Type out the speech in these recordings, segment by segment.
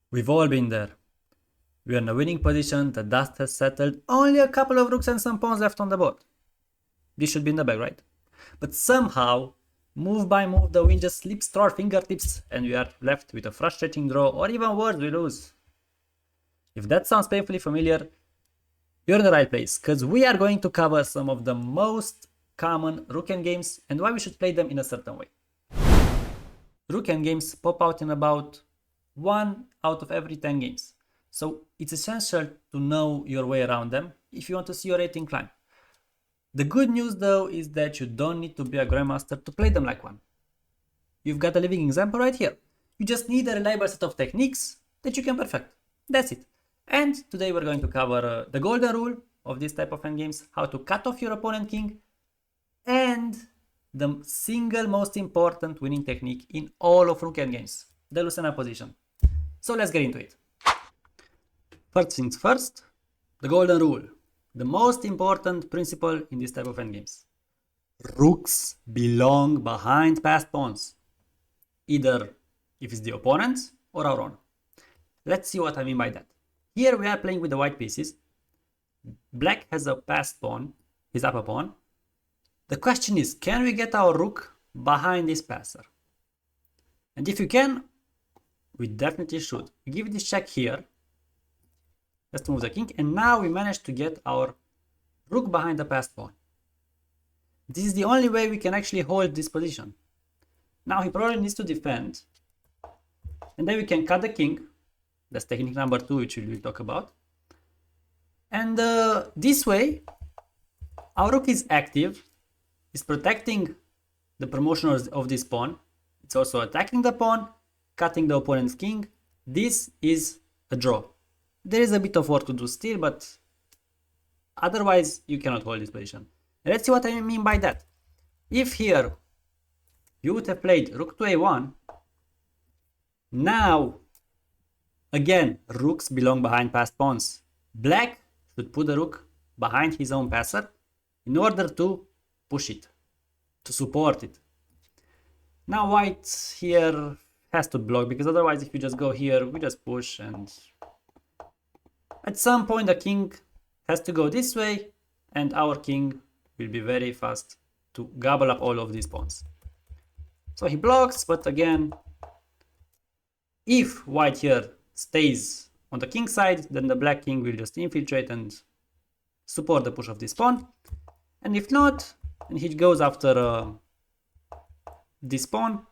We've all been there. We're in a winning position, the dust has settled, only a couple of rooks and some pawns left on the board. This should be in the bag, right? But somehow, move by move, the win just slips through our fingertips and we are left with a frustrating draw, or even worse, we lose. If that sounds painfully familiar, you're in the right place, because we are going to cover some of the most common rook endgames and why we should play them in a certain way. Rook endgames pop out in about 1 out of every 10 games. So it's essential to know your way around them if you want to see your rating climb. The good news though is that you don't need to be a grandmaster to play them like one. You've got a living example right here. You just need a reliable set of techniques that you can perfect. That's it. And today we're going to cover the golden rule of this type of endgames, how to cut off your opponent king, and the single most important winning technique in all of rook endgames, the Lucena position. So let's get into it. First things first, the golden rule, the most important principle in this type of endgames. Rooks belong behind passed pawns, either if it's the opponent's or our own. Let's see what I mean by that. Here we are playing with the white pieces. Black has a passed pawn, his upper pawn. The question is, can we get our rook behind this passer? And if you can, we definitely should. We give this check here. Let's move the king, and now we managed to get our rook behind the passed pawn. This is the only way we can actually hold this position. Now he probably needs to defend, and then we can cut the king. That's technique number 2, which we will talk about. And this way, our rook is active, is protecting the promotion of this pawn. It's also attacking the pawn, cutting the opponent's king. This is a draw. There is a bit of work to do still, but otherwise you cannot hold this position. Let's see what I mean by that. If here you would have played rook to a1, now again rooks belong behind passed pawns. Black should put the rook behind his own passer in order to push it, to support it. Now white here has to block, because otherwise if you just go here, we just push, and at some point the king has to go this way and our king will be very fast to gobble up all of these pawns. So he blocks, but again, if white here stays on the king side, then the black king will just infiltrate and support the push of this pawn. And if not, and he goes after this pawn,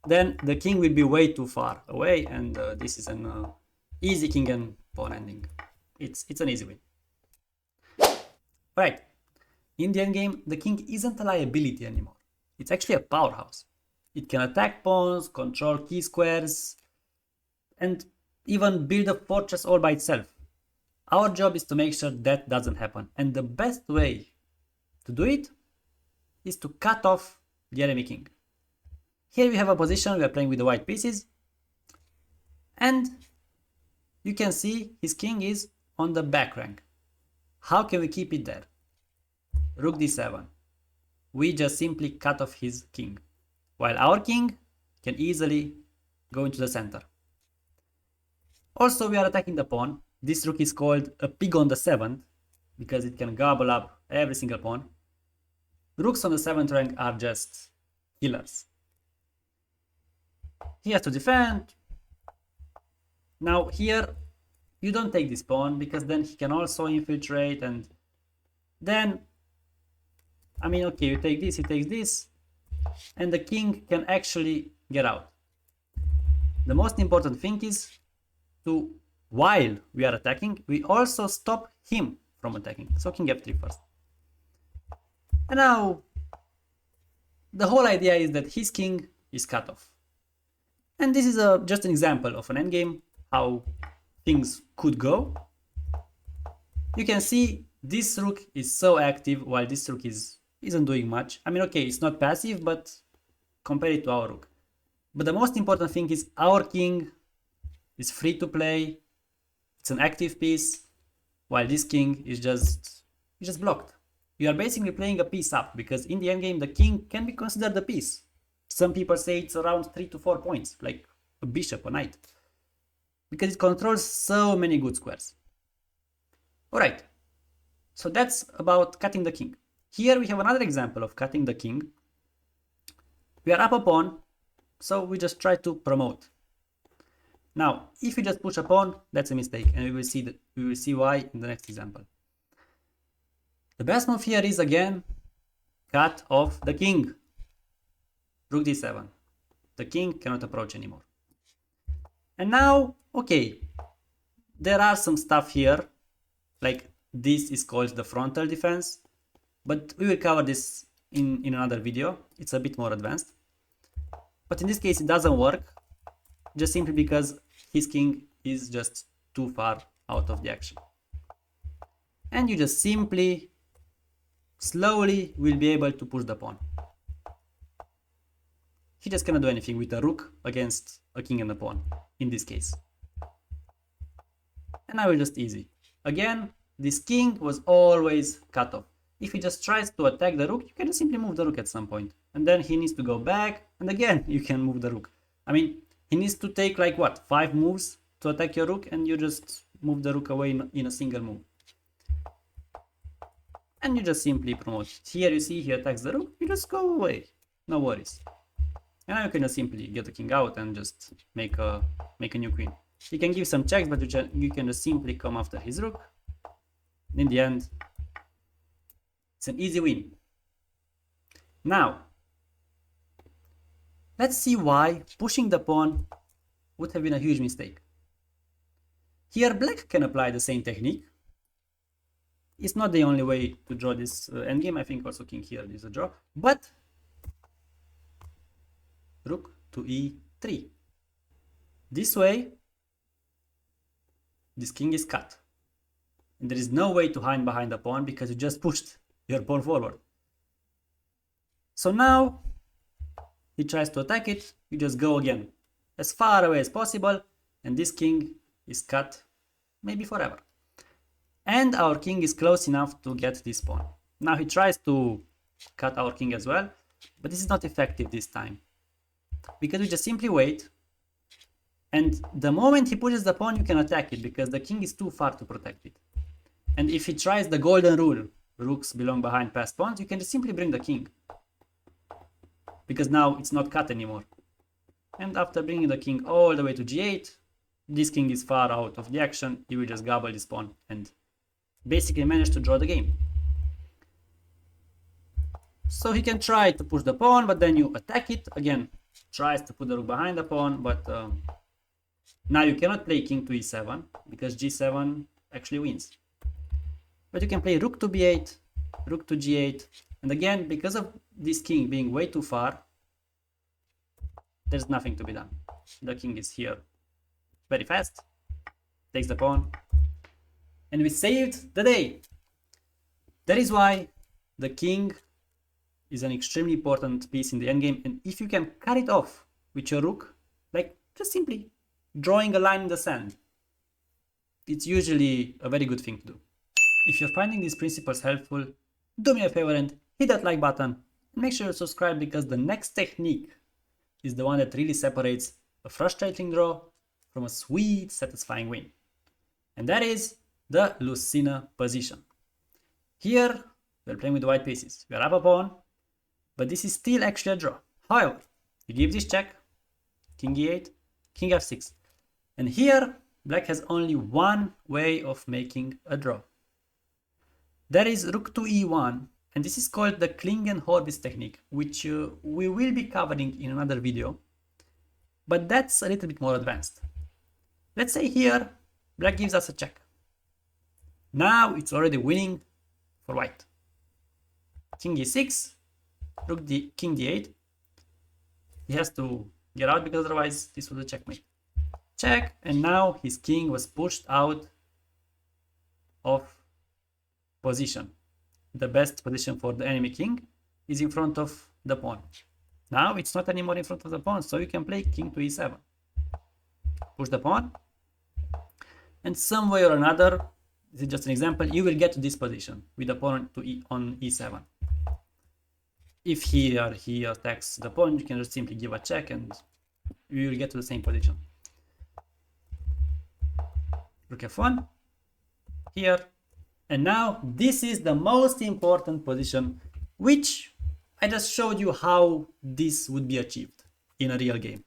then the king will be way too far away, and this is an easy king and pawn ending. It's an easy win. Right, in the endgame, the king isn't a liability anymore. It's actually a powerhouse. It can attack pawns, control key squares, and even build a fortress all by itself. Our job is to make sure that doesn't happen, and the best way to do it is to cut off the enemy king. Here we have a position, we are playing with the white pieces, and you can see his king is on the back rank. How can we keep it there? Rook d7. We just simply cut off his king, while our king can easily go into the center. Also, we are attacking the pawn. This rook is called a pig on the 7th because it can gobble up every single pawn. Rooks on the 7th rank are just killers. He has to defend. Now here, you don't take this pawn because then he can also infiltrate, and then, I mean, okay, you take this, he takes this, and the king can actually get out. The most important thing is to, while we are attacking, we also stop him from attacking. So king f3 first. And now, the whole idea is that his king is cut off. And this is just an example of an endgame, how things could go. You can see this rook is so active while this rook isn't doing much. I mean, okay, it's not passive, but compare it to our rook. But the most important thing is our king is free to play. It's an active piece, while this king is just blocked. You are basically playing a piece up, because in the endgame the king can be considered a piece. Some people say it's around 3 to 4 points, like a bishop, a knight. because it controls so many good squares. Alright, so that's about cutting the king. Here we have another example of cutting the king. We are up a pawn, so we just try to promote. Now, if you just push a pawn, that's a mistake, and we will see why in the next example. The best move here is again cut off the king. Rook d7. The king cannot approach anymore. And now, okay, there are some stuff here, like this is called the frontal defense, but we will cover this in another video. It's a bit more advanced. But in this case, it doesn't work, just simply because his king is just too far out of the action. And you just simply, slowly will be able to push the pawn. He just cannot do anything with a rook against a king and a pawn, in this case. And now it's just easy. Again, this king was always cut off. If he just tries to attack the rook, you can just simply move the rook at some point. And then he needs to go back, and again, you can move the rook. I mean, he needs to take like what, 5 moves to attack your rook, and you just move the rook away in a single move. And you just simply promote. Here you see he attacks the rook, you just go away, no worries. And now you can just simply get the king out and just make a new queen. You can give some checks, but you can just simply come after his rook. In the end, it's an easy win. Now, let's see why pushing the pawn would have been a huge mistake. Here black can apply the same technique. It's not the only way to draw this endgame. I think also king here is a draw. But rook to e3. This way, this king is cut. And there is no way to hide behind the pawn because you just pushed your pawn forward. So now he tries to attack it, you just go again as far away as possible, and this king is cut maybe forever. And our king is close enough to get this pawn. Now he tries to cut our king as well, but this is not effective this time, because we just simply wait, and the moment he pushes the pawn you can attack it because the king is too far to protect it. And if he tries the golden rule, rooks belong behind passed pawns, you can just simply bring the king, because now it's not cut anymore. And after bringing the king all the way to g8, this king is far out of the action, you will just gobble this pawn and basically manage to draw the game. So he can try to push the pawn, but then you attack it, again tries to put the rook behind the pawn, but now you cannot play king to e7 because g7 actually wins. But you can play rook to b8, rook to g8, and again, because of this king being way too far, there's nothing to be done. The king is here very fast, takes the pawn, and we saved the day. That is why the king is an extremely important piece in the endgame, and if you can cut it off with your rook, like just simply drawing a line in the sand, it's usually a very good thing to do. If you're finding these principles helpful, do me a favor and hit that like button, and make sure you subscribe because the next technique is the one that really separates a frustrating draw from a sweet, satisfying win. And that is the Lucena position. Here, we're playing with the white pieces. We are up a pawn, but this is still actually a draw. However, you give this check, king e8, king f6. And here, black has only one way of making a draw. That is rook to e1, and this is called the Klingon-Horwitz technique, which we will be covering in another video, but that's a little bit more advanced. Let's say here, black gives us a check. Now it's already winning for white. King e6, king d8. He has to get out because otherwise this was a checkmate. Check, and now his king was pushed out of position. The best position for the enemy king is in front of the pawn. Now it's not anymore in front of the pawn, so you can play king to e7. Push the pawn, and some way or another, this is just an example, you will get to this position with the pawn on e7. If he attacks the pawn, you can just simply give a check and you will get to the same position. Rook f1 here. And now this is the most important position, which I just showed you how this would be achieved in a real game.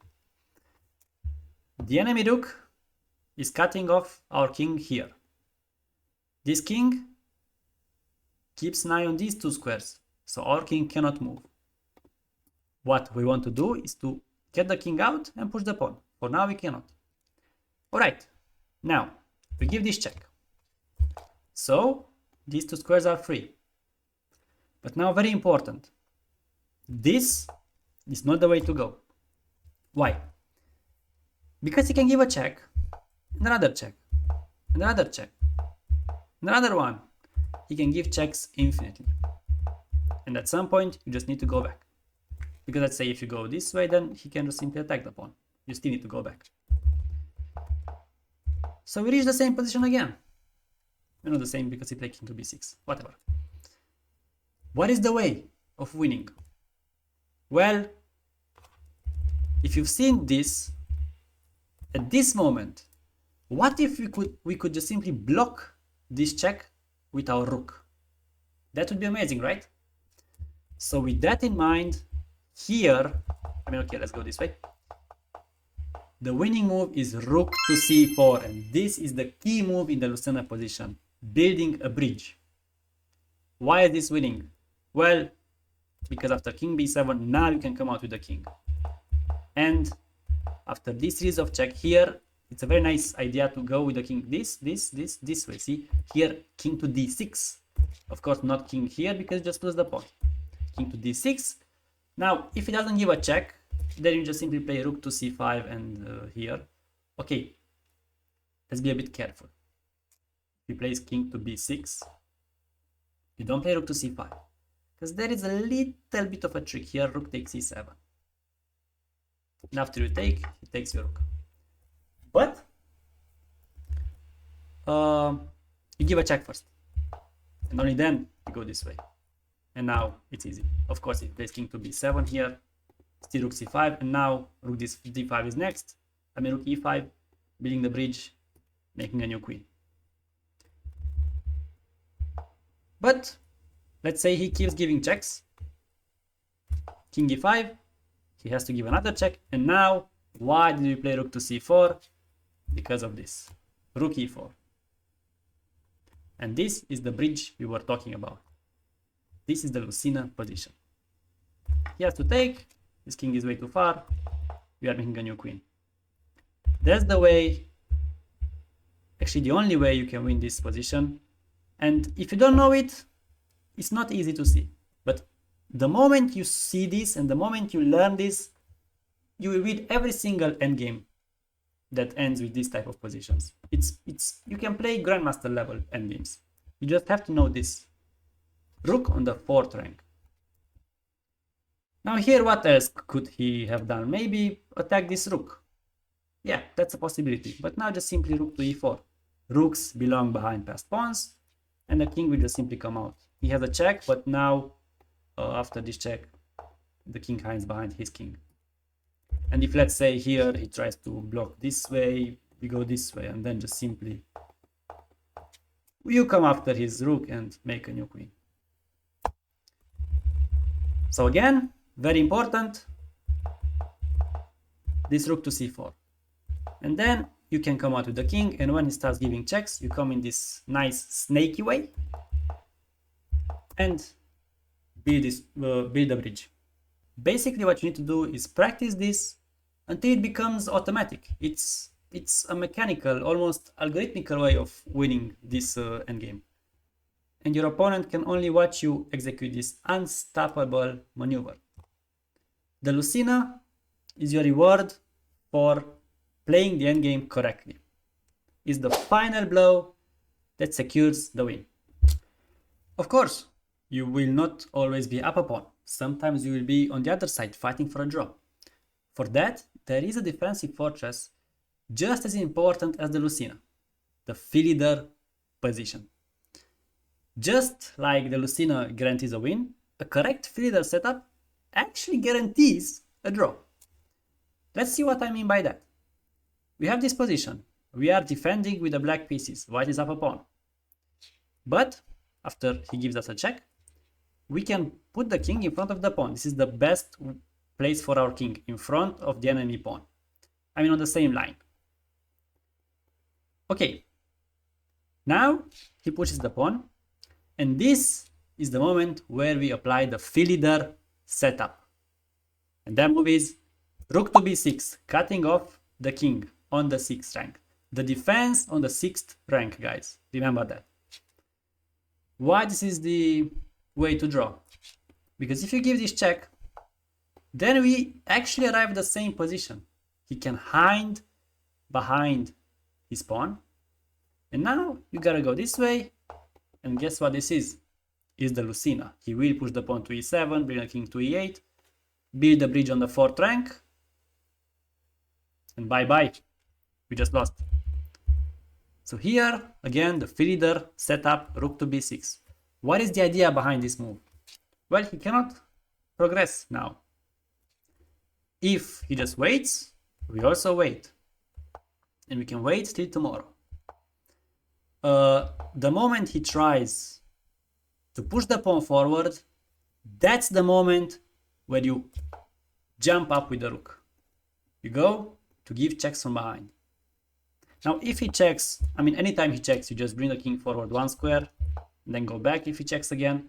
The enemy rook is cutting off our king here. This king keeps an eye on these two squares, so our king cannot move. What we want to do is to get the king out and push the pawn. For now we cannot. Alright, now we give this check. So these two squares are free. But now very important, this is not the way to go. Why? Because he can give a check, another check, another check, another one. He can give checks infinitely. And at some point you just need to go back. Because let's say if you go this way, then he can just simply attack the pawn. You still need to go back. So we reach the same position again. Not the same because he played king to b6, whatever. What is the way of winning? Well, if you've seen this, at this moment, what if we could just simply block this check with our rook? That would be amazing, right? So with that in mind, here, okay, let's go this way. The winning move is rook to c4, and this is the key move in the Lucena position, building a bridge. Why is this winning? Well, because after king b7, now you can come out with the king. And after this series of check here, it's a very nice idea to go with the king this way. See, here king to d6. Of course, not king here because it just loses the pawn. King to d6. Now, if he doesn't give a check, then you just simply play rook to c5 and here. Okay, let's be a bit careful. If he plays king to b6, you don't play rook to c5. Because there is a little bit of a trick here. Rook takes c7. And after you take, he takes your rook. But you give a check first. And only then you go this way. And now it's easy. Of course, if he plays king to b7 here, still rook c5, and now rook d5 is next. I mean rook e5, building the bridge, making a new queen. But let's say he keeps giving checks. King e5, he has to give another check. And now, why did we play rook to c4? Because of this. Rook e4. And this is the bridge we were talking about. This is the Lucena position. He has to take. This king is way too far. We are making a new queen. That's the way, actually the only way you can win this position. And if you don't know it, it's not easy to see. But the moment you see this and the moment you learn this, you will win every single endgame that ends with this type of positions. You can play grandmaster level endgames. You just have to know this. Rook on the 4th rank. Now here, what else could he have done? Maybe attack this rook. Yeah, that's a possibility. But now just simply rook to e4. Rooks belong behind passed pawns, and the king will just simply come out. He has a check, but now after this check, the king hides behind his king. And if let's say here he tries to block this way, we go this way, and then just simply you come after his rook and make a new queen. So again, very important, this rook to c4. And then you can come out with the king, and when he starts giving checks, you come in this nice snaky way and build a bridge. Basically what you need to do is practice this until it becomes automatic. It's a mechanical, almost algorithmical way of winning this endgame. And your opponent can only watch you execute this unstoppable maneuver. The Lucena is your reward for playing the endgame correctly. It's the final blow that secures the win. Of course, you will not always be up a pawn. Sometimes you will be on the other side fighting for a draw. For that, there is a defensive fortress just as important as the Lucena, the Philidor Position. Just like the Lucena guarantees a win, a correct Philidor setup actually guarantees a draw. Let's see what I mean by that. We have this position. we are defending with the black pieces. White is up a pawn. But after he gives us a check, we can put the king in front of the pawn. This is the best place for our king, in front of the enemy pawn. I mean, on the same line. Okay. Now he pushes the pawn, and this is the moment where we apply the Philidor setup. And that move is rook to b6, cutting off the king on the 6th rank. The defense on the 6th rank, guys. Remember that. Why this is the way to draw? Because if you give this check, then we actually arrive at the same position. He can hide behind his pawn. And now you gotta go this way. And guess what this is? Is the Lucena. He will push the pawn to e7, bring the king to e8, build the bridge on the 4th rank, and bye-bye. We just lost. So here, again, the Philidor setup, rook to b6. What is the idea behind this move? Well, he cannot progress now. If he just waits, we also wait. And we can wait till tomorrow. The moment he tries to push the pawn forward, that's the moment where you jump up with the rook. You go to give checks from behind. Now, if he checks, I mean, anytime he checks, you just bring the king forward 1 square, and then go back if he checks again.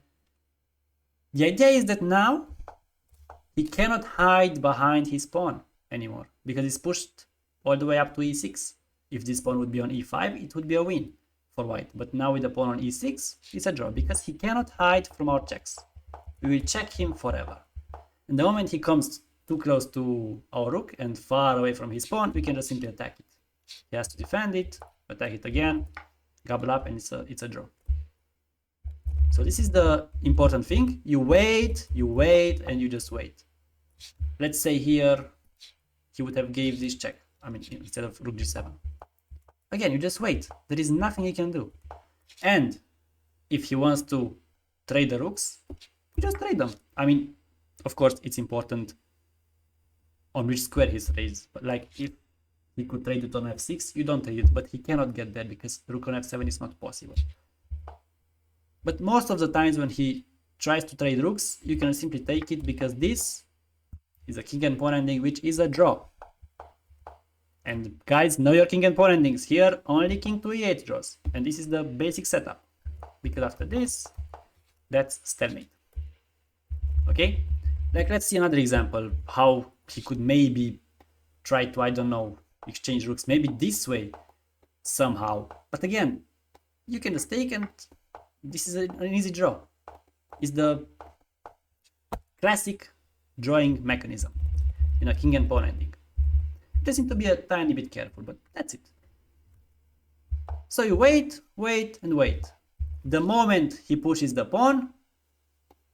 The idea is that now he cannot hide behind his pawn anymore, because it's pushed all the way up to e6. If this pawn would be on e5, it would be a win for white. But now with the pawn on e6, it's a draw, because he cannot hide from our checks. We will check him forever. And the moment he comes too close to our rook and far away from his pawn, we can just simply attack it. He has to defend it, attack it again, gobble up, and it's a draw. So this is the important thing. You wait, and you just wait. Let's say here he would have gave this check. I mean, instead of rook g7. Again, you just wait. There is nothing he can do. And if he wants to trade the rooks, you just trade them. I mean, of course, it's important on which square he's raised. But like, if he could trade it on f6, you don't trade it. But he cannot get there because rook on f7 is not possible. But most of the times when he tries to trade rooks, you can simply take it, because this is a king and pawn ending, which is a draw. And guys, know your king and pawn endings. Here, only king to e8 draws. And this is the basic setup. Because after this, that's stalemate. Okay? Like, let's see another example. How he could maybe try to, I don't know, exchange rooks. Maybe this way, somehow. But again, you can just take, and this is an easy draw. It's the classic drawing mechanism in a king and pawn ending. You just need to be a tiny bit careful, but that's it. So you wait, and wait. The moment he pushes the pawn,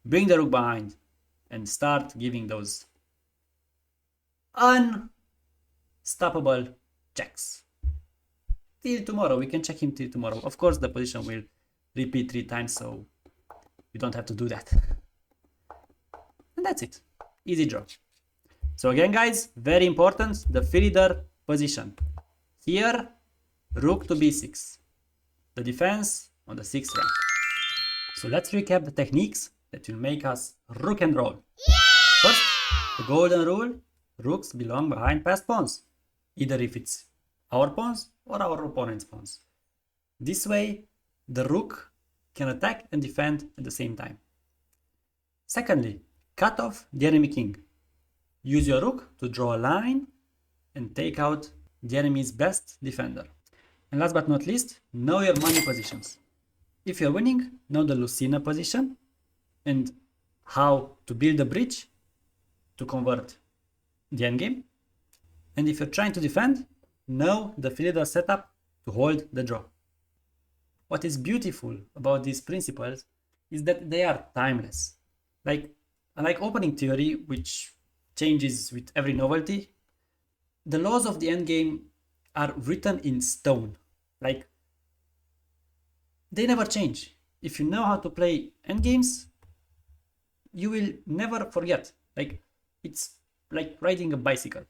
bring the rook behind and start giving those unstoppable checks. Till tomorrow, we can check him till tomorrow. Of course, the position will repeat 3 times, so you don't have to do that. And that's it. Easy draw. So again, guys, very important, the Philidor position. Here, rook to b6. The defense on the 6th rank. So let's recap the techniques that will make us rook and roll. First, the golden rule, rooks belong behind passed pawns, either if it's our pawns or our opponent's pawns. This way, the rook can attack and defend at the same time. Secondly, cut off the enemy king. Use your rook to draw a line and take out the enemy's best defender. And last but not least, know your money positions. If you're winning, know the Lucena position and how to build a bridge to convert the endgame. And if you're trying to defend, know the Philidor setup to hold the draw. What is beautiful about these principles is that they are timeless. Like opening theory, which changes with every novelty, the laws of the endgame are written in stone. Like, they never change. If you know how to play endgames, you will never forget. Like, it's like riding a bicycle.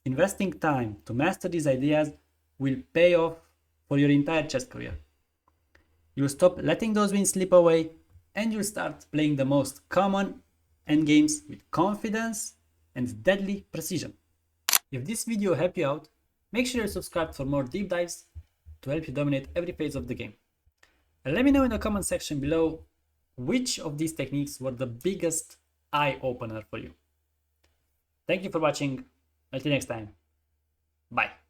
Investing time to master these ideas will pay off for your entire chess career. You'll stop letting those wins slip away, and you'll start playing the most common endgames with confidence and deadly precision. If this video helped you out, make sure you subscribe for more deep dives to help you dominate every phase of the game. And let me know in the comment section below which of these techniques were the biggest eye-opener for you. Thank you for watching. Until next time. Bye.